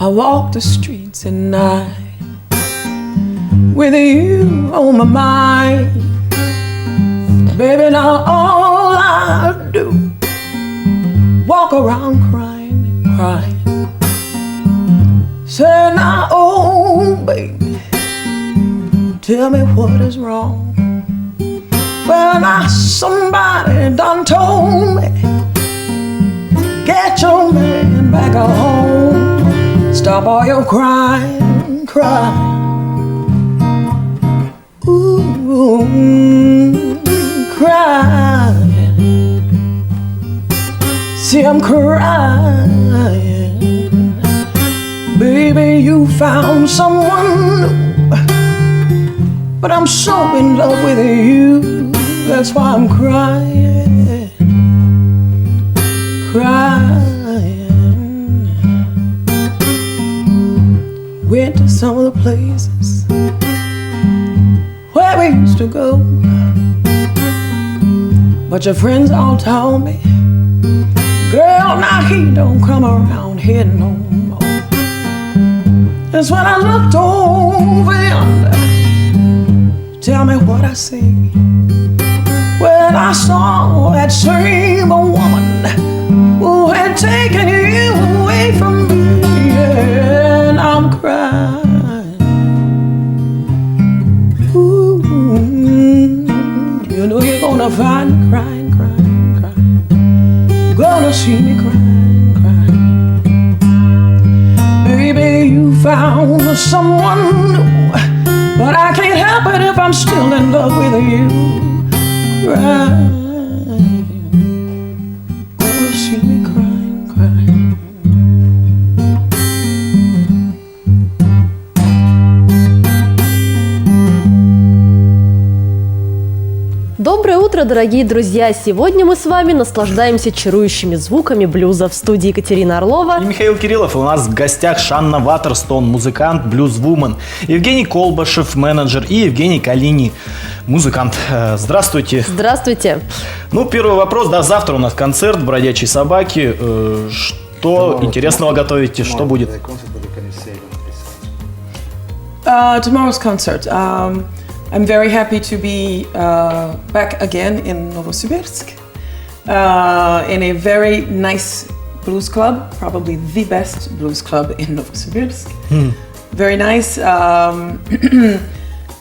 I walk the streets at night with you on my mind. Baby, now all I do, walk around crying, crying. Say now, oh baby, tell me what is wrong. Well, now somebody done told me, get your man back home. Stop all your crying, crying. Ooh, crying. See, I'm crying. Baby, you found someone new, but I'm so in love with you. That's why I'm crying, crying. Went to some of the places where we used to go, but your friends all told me, girl, now he don't come around here no more. That's when I looked over yonder. Tell me what I see when I saw that same woman who had taken you away from me, and I'm crying. Ooh, you know you're gonna find me crying, crying, crying. Gonna see me crying, crying. Baby, you found someone new, but I can't help it if I'm still in love with you. Crying, gonna see me crying, crying. Доброе утро, дорогие друзья! Сегодня мы с вами наслаждаемся чарующими звуками блюза. В студии Екатерина Орлова и Михаил Кириллов. У нас в гостях Шанна Ватерстоун, музыкант, блюзвумен, Евгений Колбашев, менеджер, и Евгений Коллини, музыкант. Здравствуйте. Здравствуйте. Ну, первый вопрос. Да, завтра у нас концерт «Бродячей собаки». Что интересного готовите? Что будет? Tomorrow's concert. I'm very happy to be back again in Novosibirsk in a very nice blues club, probably the best blues club in Novosibirsk. Very nice,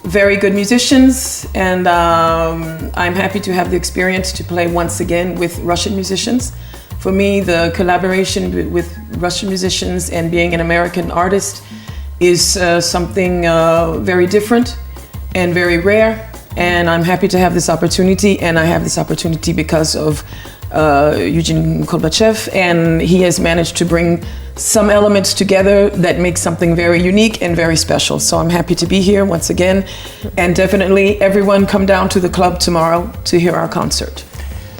very good musicians, and I'm happy to have the experience to play once again with Russian musicians. For me, the collaboration with Russian musicians and being an American artist is something very different and very rare, and I'm happy to have this opportunity, and I have this opportunity because of Евгений Колбашев, and he has managed to bring some elements together that make something very unique and very special. So I'm happy to be here once again, and definitely everyone come down to the club tomorrow to hear our concert.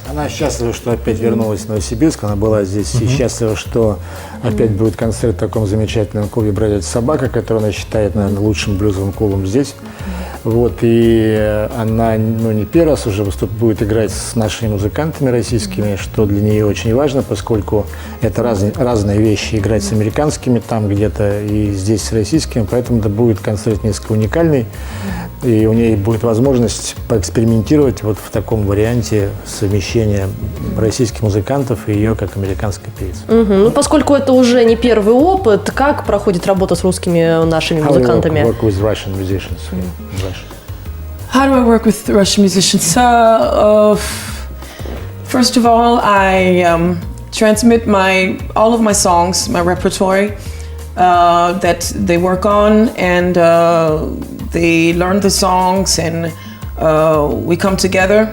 Она счастлива, что опять вернулась в Новосибирск, она была здесь, и счастлива, что опять будет концерт в таком замечательном клубе «Бродячая собака», который она считает, наверное, лучшим блюзовым клубом здесь. Вот, и она, не первый раз уже будет играть с нашими музыкантами российскими, что для нее очень важно, поскольку это разные вещи, играть с американскими там где-то и здесь с российскими, поэтому это будет концерт несколько уникальный, и у нее будет возможность поэкспериментировать вот в таком варианте совмещения российских музыкантов и ее как американской певицы. Ну, поскольку это уже не первый опыт, как проходит работа с русскими нашими музыкантами? How do you work with Russian musicians? How do I work with Russian musicians? First of all, I transmit all of my songs, my repertoire that they work on, and they learn the songs, and we come together,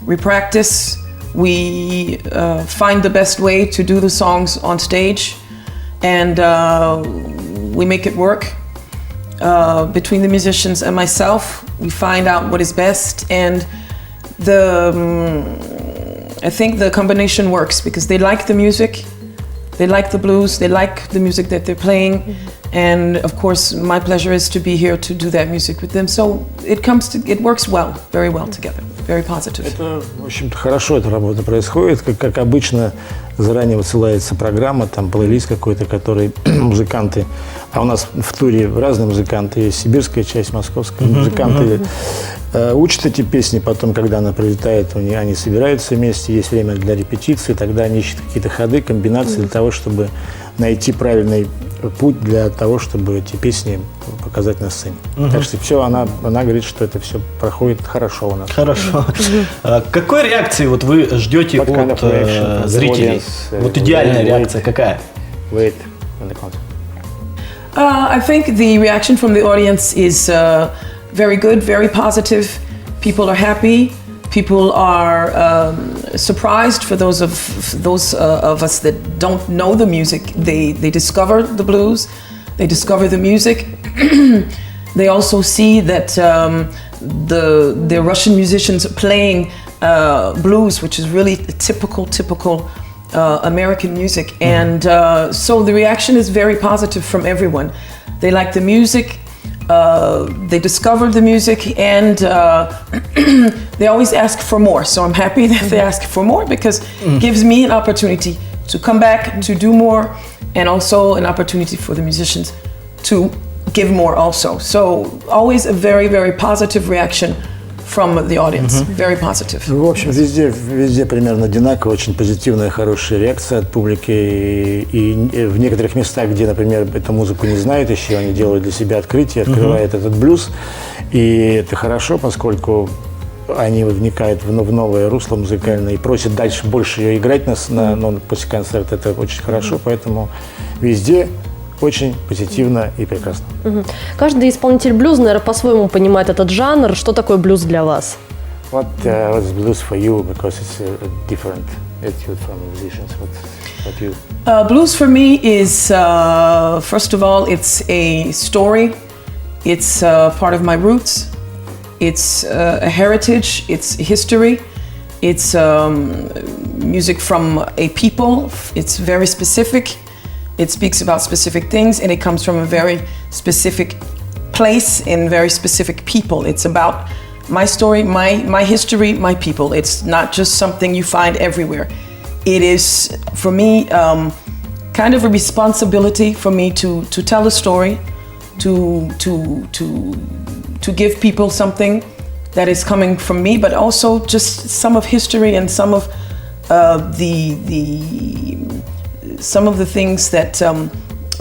we practice, we find the best way to do the songs on stage, and we make it work. Between the musicians and myself, we find out what is best, and I think the combination works because they like the music, they like the blues, they like the music that they're playing, and of course my pleasure is to be here to do that music with them. So it works well, very well together. very positive. Это, в общем-то, хорошо эта работа происходит. Как обычно, заранее высылается программа, там плейлист какой-то, который музыканты, а у нас в туре разные музыканты, есть сибирская часть, московская, музыканты учат эти песни, потом, когда она прилетает, они собираются вместе, есть время для репетиции, тогда они ищут какие-то ходы, комбинации для того, чтобы найти правильный путь для того, чтобы эти песни показать на сцене. Так что все, она говорит, что это все проходит хорошо у нас. Хорошо. Какой реакции вот вы ждете от зрителей? Вот идеальная реакция какая? I think the reaction from the audience is very good, very positive. People are happy. People are surprised. For those of us that don't know the music, they discover the blues, they discover the music. They also see that the Russian musicians playing blues, which is really typical American music, and so the reaction is very positive from everyone. They like the music. They discovered the music, and they always ask for more. So I'm happy that they ask for more, because it gives me an opportunity to come back, to do more, and also an opportunity for the musicians to give more also. So always a very, very positive reaction from the audience. Very positive. В общем, везде примерно одинаково, очень позитивная, хорошая реакция от публики. И в некоторых местах, где, например, эту музыку не знают еще, они делают для себя открытие, открывают этот блюз. И это хорошо, поскольку они вникают в новое русло музыкальное и просят дальше больше ее играть после концерта. Это очень хорошо, поэтому везде очень позитивно и прекрасно. Каждый исполнитель блюза, наверное, по-своему понимает этот жанр. Что такое блюз для вас? What's blues for you? Because it's a different attitude from musicians. What you? Blues for me is, first of all, it's a story. It's part of my roots. It's a heritage. It's history. It's music from a people. It's very specific. It speaks about specific things, and it comes from a very specific place and very specific people. It's about my story, my history, my people. It's not just something you find everywhere. It is, for me, kind of a responsibility for me to tell a story, to give people something that is coming from me, but also just some of history and some of some of the things that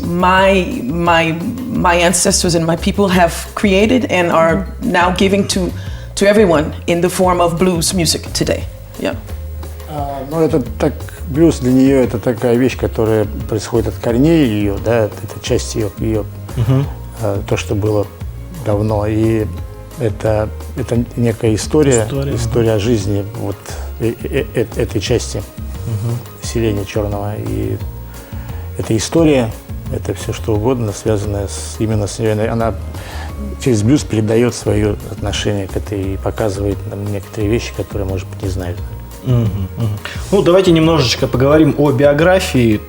my ancestors and my people have created and are now giving to everyone in the form of blues music today. Yeah. Ну, это так, блюз для нее это такая вещь, которая происходит от корней ее, да, это часть ее то, что было давно, и это некая история жизни вот этой части населения черного, и эта история, это все что угодно, связанное именно с ней. Она через блюз передает свое отношение к этой и показывает нам некоторые вещи, которые, может быть, не знают. Ну, давайте немножечко поговорим о биографии.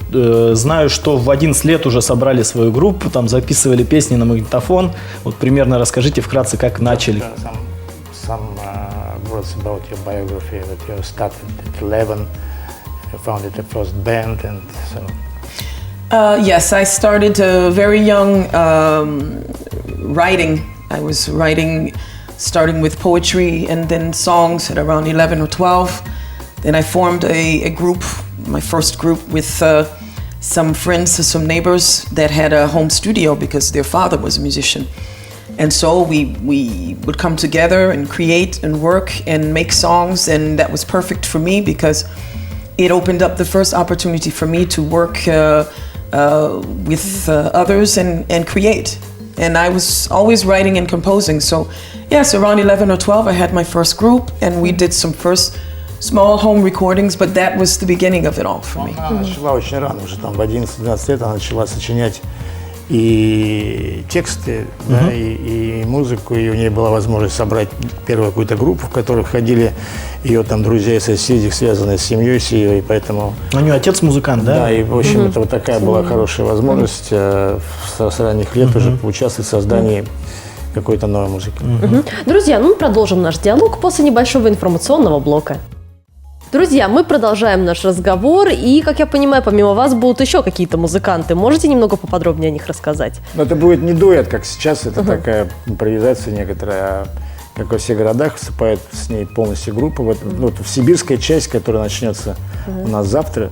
Знаю, что в 11 лет уже собрали свою группу, там записывали песни на магнитофон. Вот примерно расскажите вкратце, как начали. Some words about your biography, that you started at 11, you founded the first band, and so. Yes, I started very young writing. I was writing, starting with poetry and then songs at around 11 or 12. Then I formed a group, my first group, with some friends, some neighbors that had a home studio because their father was a musician. And so we would come together and create and work and make songs, and that was perfect for me because it opened up the first opportunity for me to work with others and create. And I was always writing and composing. So yes, around 11 or 12 I had my first group, and we did some first small home recordings, but that was the beginning of it all for me. Она начала очень рано, уже там в 11-12 лет она начала сочинять и тексты, да, и музыку, и у нее была возможность собрать первую какую-то группу, в которую входили ее там друзья и соседи, связанные с семьей с ее, и поэтому... У нее отец музыкант, да? Да, и в общем это вот такая была хорошая возможность с ранних лет уже поучаствовать в создании какой-то новой музыки. Друзья, ну мы продолжим наш диалог после небольшого информационного блока. Друзья, мы продолжаем наш разговор, и, как я понимаю, помимо вас будут еще какие-то музыканты. Можете немного поподробнее о них рассказать? Но это будет не дуэт, как сейчас, это такая импровизация некоторая, а как во всех городах выступает с ней полностью группа. Вот, в сибирская часть, которая начнется у нас завтра.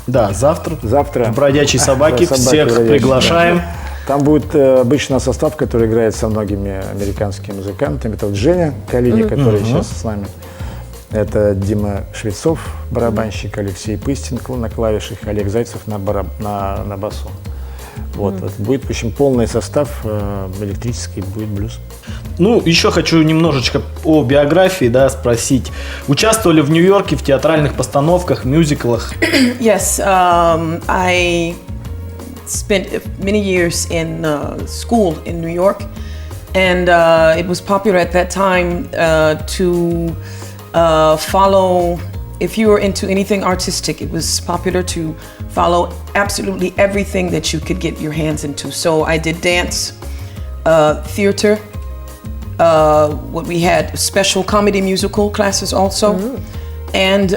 Да, завтра. Завтра. Бродячие собаки, всех бродячие, приглашаем. да. Там будет обычно состав, который играет со многими американскими музыкантами. Это вот Женя Коллини, который сейчас с нами. Это Дима Швецов, барабанщик, Алексей Пыстин на клавишах, Олег Зайцев на басу. Вот. Будет, в общем, полный состав электрический, будет блюз. Ну, еще хочу немножечко о биографии, да, спросить. Участвовали в Нью-Йорке в театральных постановках, мюзиклах? Yes, I spent many years in school in New York, and it was popular at that time to follow, if you were into anything artistic, it was popular to follow absolutely everything that you could get your hands into. So I did dance, theater, what we had special comedy musical classes also, and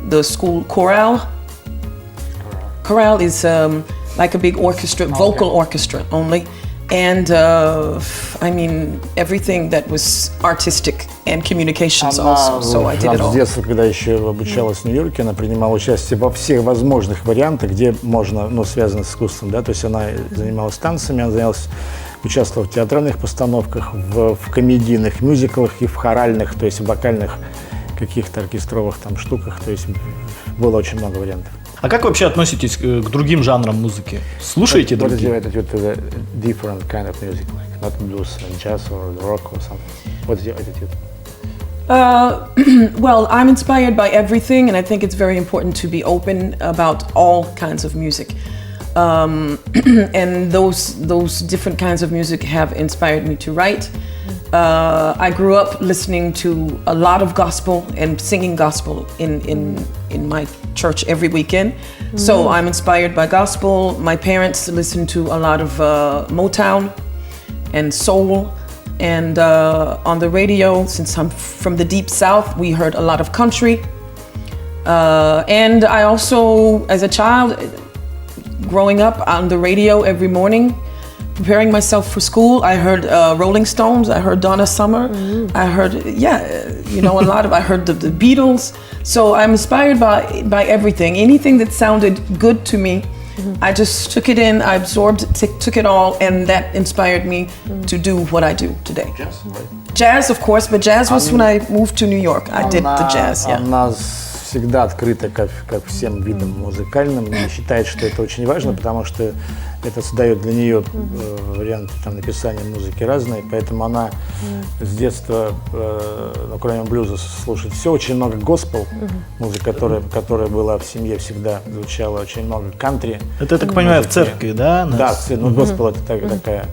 the school chorale. Chorale is like a big orchestra, vocal orchestra only. And I mean everything that was artistic and communications also. So I did it all. С детства, когда еще обучалась в Нью-Йорке, она принимала участие во всех возможных вариантах, где можно, связано с искусством, да. То есть она занималась танцами, она участвовала в театральных постановках, в комедийных мюзиклах и в хоральных, то есть в вокальных каких-то оркестровых там штуках. То есть было очень много вариантов. А как вы вообще относитесь к другим жанрам музыки? Слушаете другие? What is your attitude to the different kind of music, like not blues, jazz or rock or something? What is your attitude? Well, I'm inspired by everything, and I think it's very important to be open about all kinds of music. And those different kinds of music have inspired me to write. I grew up listening to a lot of gospel and singing gospel in my church every weekend. So I'm inspired by gospel. My parents listened to a lot of Motown and soul. And on the radio, since I'm from the deep south, we heard a lot of country. And I also, as a child, growing up on the radio every morning, preparing myself for school, I heard Rolling Stones, I heard Donna Summer, I heard, a lot of, I heard the Beatles. So I'm inspired by everything. Anything that sounded good to me, I just took it in, I absorbed, took it all, and that inspired me to do what I do today. Jazz, right? Jazz, of course, but jazz was when I moved to New York. I did the jazz, yeah. Она всегда открыта ко всем видам музыкальным и считает, что это очень важно, потому что это создает для нее варианты написания музыки разные, поэтому она с детства, кроме блюза, слушает все, очень много госпел, музыка, которая была в семье, всегда звучала, очень много кантри. Это, я так понимаю, в церкви, да? Да, госпел это такая.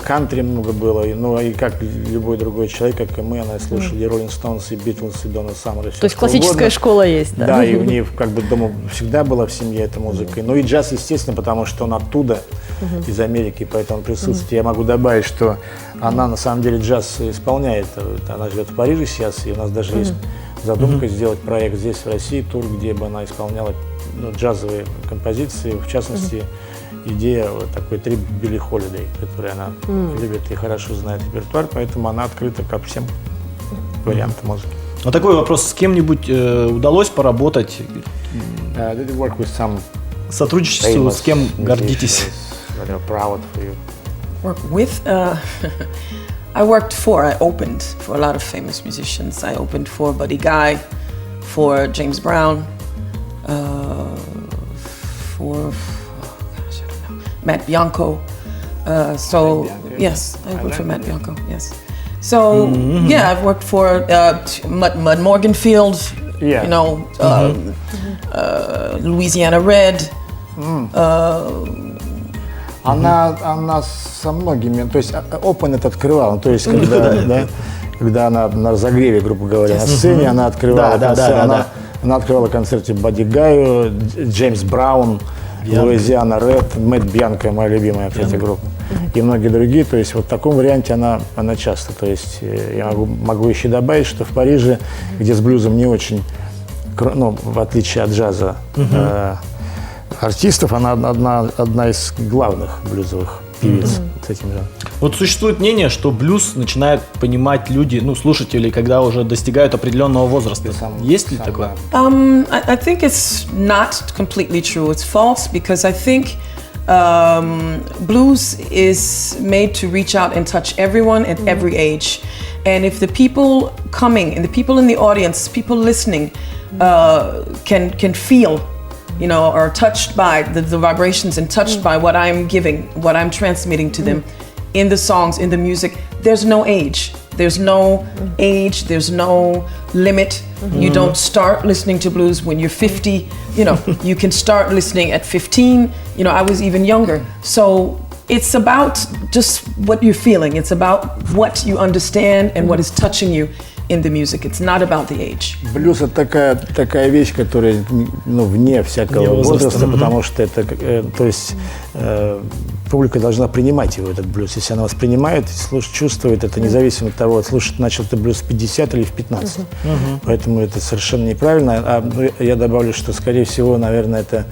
Кантри много было, и как любой другой человек, как и мы, она слушали Rolling Stones, и Beatles, и Donna Summer. То есть классическая школа есть, да? Да, и у нее дома всегда была в семье эта музыка. Ну и джаз, естественно, потому что он оттуда, из Америки, поэтому присутствует. Я могу добавить, что она на самом деле джаз исполняет. Она живет в Париже сейчас, и у нас даже есть задумка сделать проект здесь, в России, тур, где бы она исполняла джазовые композиции, в частности, идея такой трип Билли Холидей, который она любит и хорошо знает репертуар, поэтому она открыта ко всем вариантам музыки. А такой вопрос, с кем-нибудь удалось поработать? Did you work with some Сотрудничеству с кем гордитесь? Proud for you? Work with? I opened for a lot of famous musicians. I opened for Buddy Guy, for James Brown, for Matt Bianco. Yes, I worked for Matt Bianco. Yes. So I've worked for Mud Morganfield. Yeah. Louisiana Red. Она со многими, то есть Open это открывала, то есть когда она на разогреве, грубо говоря, на сцене, она открывала концерт, она открывала концерты Бадди Гаю, Джеймс Браун, Луизиана Ред, Мэтт Бьянко, моя любимая, кстати, группа, и многие другие. То есть вот в таком варианте она часто. То есть я могу еще добавить, что в Париже, где с блюзом не очень, ну, в отличие от джаза, артистов, она одна из главных блюзовых певиц с этим же. Вот существует мнение, что блюз начинают понимать люди, ну, слушатели, когда уже достигают определенного возраста. Есть ли такое? I think it's not completely true. It's false because I think blues is made to reach out and touch everyone at every age. And if the people coming and the people in the audience, people listening, can feel, you know, are touched by the vibrations and touched by what I'm giving, what I'm transmitting to them in the songs, in the music, there's no age. There's no age, there's no limit. You don't start listening to blues when you're 50, you know, you can start listening at 15. You know, I was even younger. So it's about just what you're feeling. It's about what you understand and what is touching you in the music. It's not about the age. Блюз — это такая вещь, которая, ну, вне всякого возраста, потому что это, то есть публика должна принимать его, этот блюз. Если она воспринимает, чувствует это, независимо от того, слушать начал ты блюз в 50 или в 15. Поэтому это совершенно неправильно. А я добавлю, что, скорее всего, наверное, это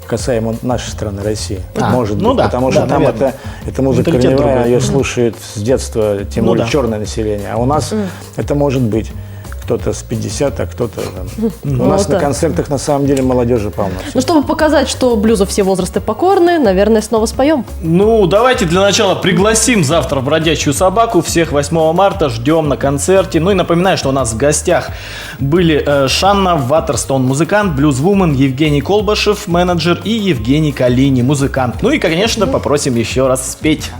касаемо нашей страны, России. Может быть, да, потому что там эта музыка корневая, ее слушают с детства, тем более черное население. А у нас это может быть кто-то с 50, а кто-то... У нас на концертах на самом деле молодежи полно. Ну, чтобы показать, что блюзу все возрасты покорны, наверное, снова споем. Ну, давайте для начала пригласим завтра в «Бродячую собаку». Всех 8 марта ждем на концерте. Ну и напоминаю, что у нас в гостях были Шанна Ватерстоун, музыкант, блюзвумен, Евгений Колбашев, менеджер, и Евгений Коллини, музыкант. Ну и, конечно, попросим еще раз спеть.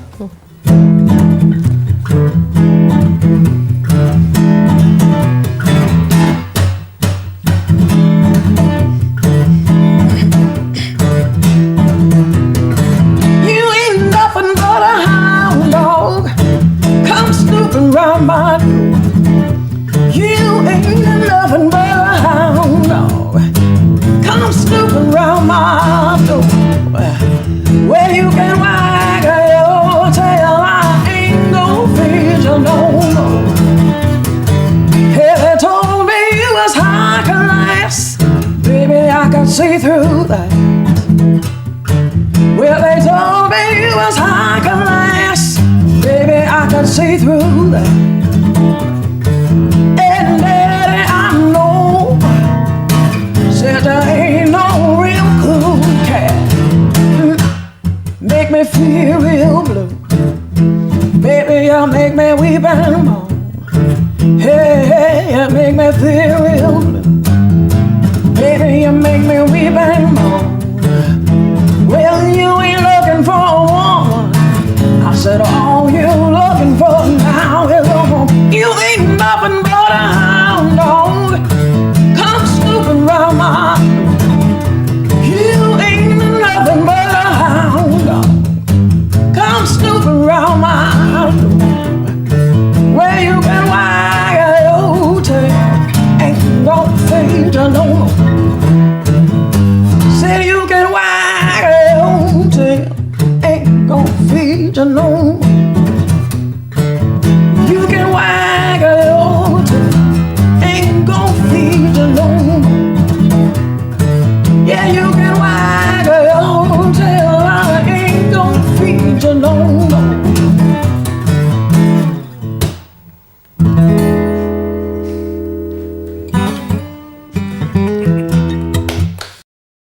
See through that. Well, they told me you was high class, baby. I could see through that.